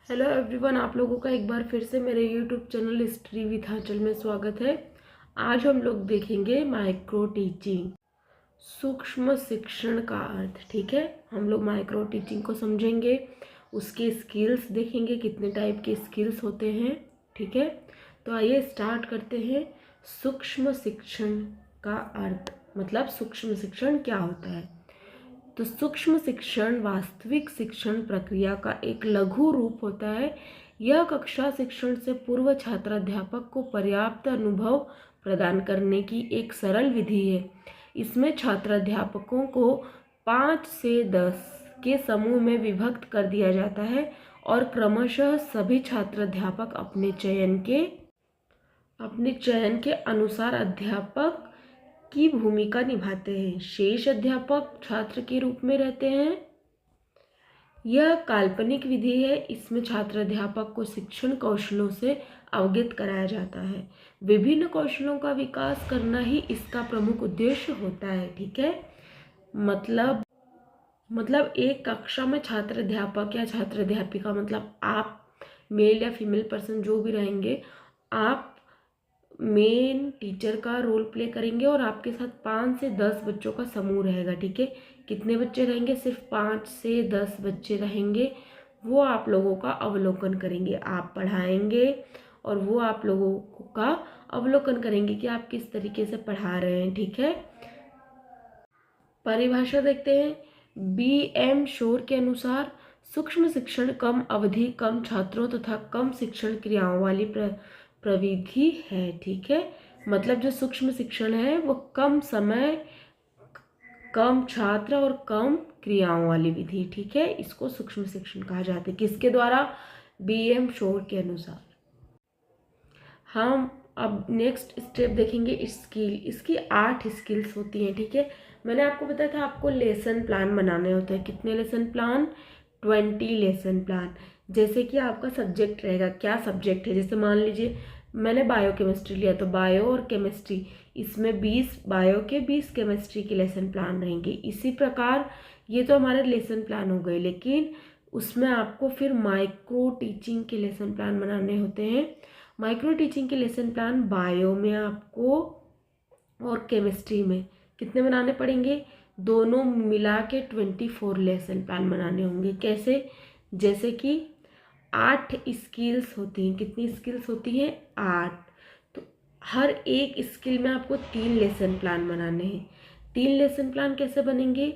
Hello everyone, आप लोगों का एक बार फिर से मेरे यूट्यूब चैनल हिस्ट्री विथ आंचल में स्वागत है। आज हम लोग देखेंगे माइक्रो टीचिंग, सूक्ष्म शिक्षण का अर्थ। ठीक है, हम लोग माइक्रो टीचिंग को समझेंगे, उसके स्किल्स देखेंगे, कितने टाइप के स्किल्स होते हैं। ठीक है, तो आइए स्टार्ट करते हैं। सूक्ष्म शिक्षण का अर्थ मतलब सूक्ष्म शिक्षण क्या होता है। तो सूक्ष्म शिक्षण वास्तविक शिक्षण प्रक्रिया का एक लघु रूप होता है। यह कक्षा शिक्षण से पूर्व छात्राध्यापक को पर्याप्त अनुभव प्रदान करने की एक सरल विधि है। इसमें छात्राध्यापकों को 5 से 10 के समूह में विभक्त कर दिया जाता है और क्रमशः सभी छात्राध्यापक अपने चयन के अनुसार अध्यापक की भूमिका निभाते हैं। शेष अध्यापक छात्र के रूप में रहते हैं। यह काल्पनिक विधि है। इसमें छात्र अध्यापक को शिक्षण कौशलों से अवगत कराया जाता है। विभिन्न कौशलों का विकास करना ही इसका प्रमुख उद्देश्य होता है। ठीक है, मतलब एक कक्षा में छात्र अध्यापक या छात्र अध्यापिका मतलब आप मेल या फीमेल पर्सन जो भी रहेंगे, आप मेन टीचर का रोल प्ले करेंगे और आपके साथ 5 से 10 बच्चों का समूह रहेगा। ठीक है, कितने बच्चे रहेंगे? सिर्फ 5 से 10 बच्चे रहेंगे। वो आप लोगों का अवलोकन करेंगे, आप पढ़ाएंगे और वो आप लोगों का अवलोकन करेंगे कि आप किस तरीके से पढ़ा रहे हैं। ठीक है, परिभाषा देखते हैं। BM शोर के अनुसार सूक्ष्म शिक्षण कम अवधि, कम छात्रों तथा कम शिक्षण क्रियाओं वाली प्रविधि है। ठीक है, मतलब जो सूक्ष्म शिक्षण है वो कम समय, कम छात्र और कम क्रियाओं वाली विधि। ठीक है, इसको सूक्ष्म शिक्षण कहा जाता है। किसके द्वारा? BM शोर के अनुसार। हम अब नेक्स्ट स्टेप देखेंगे स्किल। इसकी 8 स्किल्स होती हैं। ठीक है, मैंने आपको बताया था आपको लेसन प्लान बनाने होते हैं। कितने लेसन प्लान? 20 lesson plan. जैसे कि आपका सब्जेक्ट रहेगा, क्या सब्जेक्ट है, जैसे मान लीजिए मैंने बायो केमिस्ट्री लिया तो बायो और केमिस्ट्री, इसमें 20 बायो के 20 केमिस्ट्री के लेसन प्लान रहेंगे। इसी प्रकार ये तो हमारे लेसन प्लान हो गए, लेकिन उसमें आपको फिर माइक्रो टीचिंग के लेसन प्लान बनाने होते हैं। माइक्रो टीचिंग के लेसन प्लान बायो में आपको और केमिस्ट्री में कितने बनाने पड़ेंगे? दोनों मिला के 24 लेसन प्लान बनाने होंगे। कैसे? जैसे कि 8 स्किल्स होती हैं। कितनी स्किल्स होती हैं? 8। तो हर एक स्किल में आपको 3 लेसन प्लान बनाने हैं। 3 लेसन प्लान कैसे बनेंगे?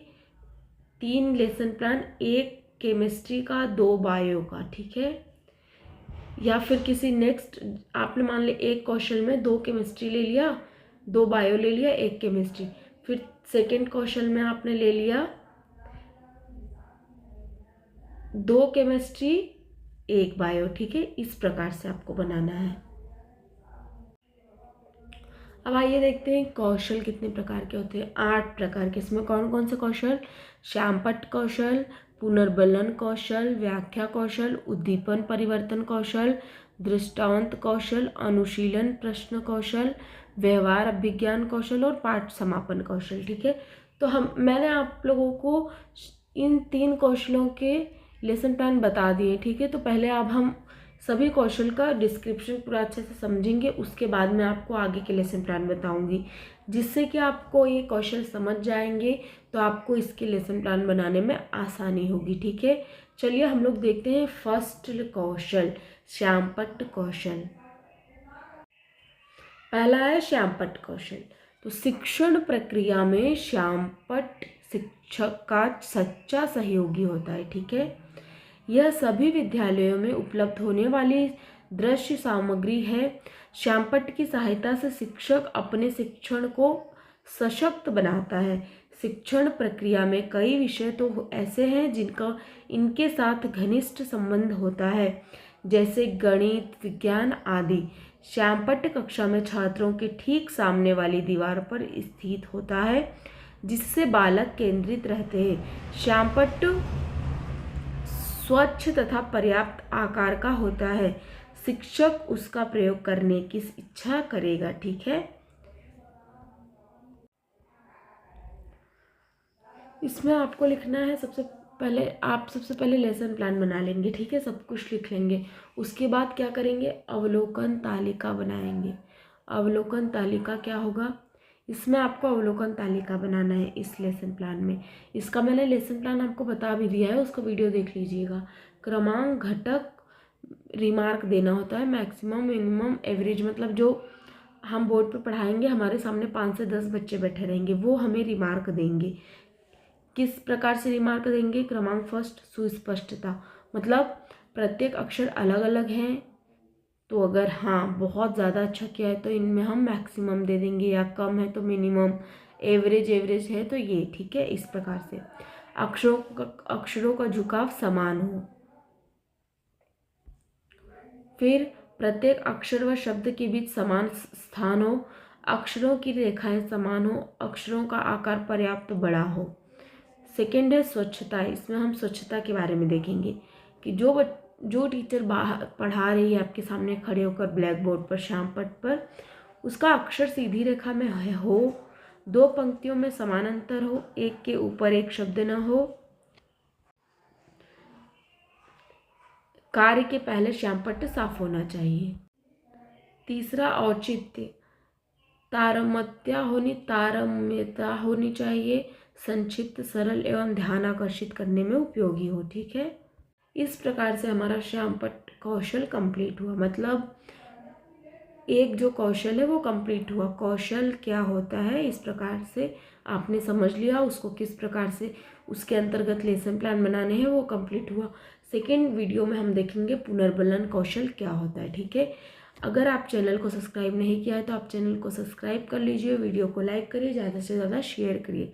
3 लेसन प्लान, एक केमिस्ट्री का, 2 बायो का। ठीक है, या फिर किसी नेक्स्ट आपने मान लिया एक क्वेश्चन में 2 केमिस्ट्री ले लिया, 2 बायो ले लिया, 1 केमिस्ट्री। फिर सेकेंड क्वेश्चन में आपने ले लिया 2 केमिस्ट्री, 1 बायो। ठीक है, इस प्रकार से आपको बनाना है। अब आइए देखते हैं कौशल कितने प्रकार के होते हैं। 8 प्रकार के। इसमें कौन कौन से कौशल? श्यामपट्ट कौशल, पुनर्बलन कौशल, व्याख्या कौशल, उद्दीपन परिवर्तन कौशल, दृष्टांत कौशल, अनुशीलन प्रश्न कौशल, व्यवहार अभिज्ञान कौशल और पाठ समापन कौशल। ठीक है, तो मैंने आप लोगों को इन 3 कौशलों के लेसन प्लान बता दिए। ठीक है, तो पहले अब हम सभी कौशल का डिस्क्रिप्शन पूरा अच्छे से समझेंगे, उसके बाद मैं आपको आगे के लेसन प्लान बताऊंगी, जिससे कि आपको ये कौशल समझ जाएंगे तो आपको इसके लेसन प्लान बनाने में आसानी होगी। ठीक है, चलिए हम लोग देखते हैं फर्स्ट कौशल, श्यामपट्ट कौशल। पहला है श्यामपट्ट कौशल। तो शिक्षण प्रक्रिया में श्यामपट्ट शिक्षक का सच्चा सहयोगी होता है। ठीक है, यह सभी विद्यालयों में उपलब्ध होने वाली दृश्य सामग्री है। श्यामपट्ट की सहायता से शिक्षक अपने शिक्षण को सशक्त बनाता है। शिक्षण प्रक्रिया में कई विषय तो ऐसे हैं जिनका इनके साथ घनिष्ठ संबंध होता है, जैसे गणित, विज्ञान आदि। श्यामपट्ट कक्षा में छात्रों के ठीक सामने वाली दीवार पर स्थित होता है, जिससे बालक केंद्रित रहते हैं। श्यामपट्ट स्वच्छ तथा पर्याप्त आकार का होता है। शिक्षक उसका प्रयोग करने की इच्छा करेगा। ठीक है, इसमें आपको लिखना है सबसे पहले आप सबसे पहले लेसन प्लान बना लेंगे, ठीक है, सब कुछ लिख लेंगे। उसके बाद क्या करेंगे, अवलोकन तालिका बनाएंगे। अवलोकन तालिका क्या होगा, इसमें आपको अवलोकन तालिका बनाना है इस लेसन प्लान में। इसका मैंने लेसन प्लान आपको बता भी दिया है, उसका वीडियो देख लीजिएगा। क्रमांक, घटक, रिमार्क देना होता है। मैक्सिमम, मिनिमम, एवरेज, मतलब जो हम बोर्ड पे पढ़ाएंगे, हमारे सामने 5 से 10 बच्चे बैठे रहेंगे, वो हमें रिमार्क देंगे। किस प्रकार से रिमार्क देंगे, क्रमांक फर्स्ट, सुस्पष्टता, मतलब प्रत्येक अक्षर अलग अलग हैं, तो अगर हाँ बहुत ज़्यादा अच्छा किया है तो इनमें हम मैक्सिमम दे देंगे, या कम है तो मिनिमम, एवरेज है तो ये, ठीक है। इस प्रकार से अक्षरों का झुकाव समान हो। फिर प्रत्येक अक्षर व शब्द के बीच समान स्थान हो, अक्षरों की रेखाएं समान हो, अक्षरों का आकार पर्याप्त बड़ा हो। सेकेंड है स्वच्छता। इसमें हम स्वच्छता के बारे में देखेंगे कि जो टीचर बाहर पढ़ा रही है आपके सामने खड़े होकर ब्लैक बोर्ड पर, श्याम पट्ट पर, उसका अक्षर सीधी रेखा में हो, 2 पंक्तियों में समान अंतर हो, एक के ऊपर एक शब्द न हो, कार्य के पहले श्याम पट्ट साफ होना चाहिए। तीसरा औचित्य, तारम्यता होनी चाहिए, संक्षिप्त, सरल एवं ध्यान आकर्षित करने में उपयोगी हो, ठीक है। इस प्रकार से हमारा श्याम पट्ट कौशल कंप्लीट हुआ, मतलब एक जो कौशल है वो कंप्लीट हुआ। कौशल क्या होता है, इस प्रकार से आपने समझ लिया, उसको किस प्रकार से उसके अंतर्गत लेसन प्लान बनाने हैं, वो कंप्लीट हुआ। सेकेंड वीडियो में हम देखेंगे पुनर्बलन कौशल क्या होता है, ठीक है। अगर आप चैनल को सब्सक्राइब नहीं किया है तो आप चैनल को सब्सक्राइब कर लीजिए, वीडियो को लाइक करिए, ज़्यादा से ज़्यादा शेयर करिए।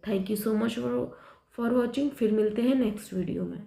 Thank you so much for watching. फिर मिलते हैं नेक्स्ट वीडियो में।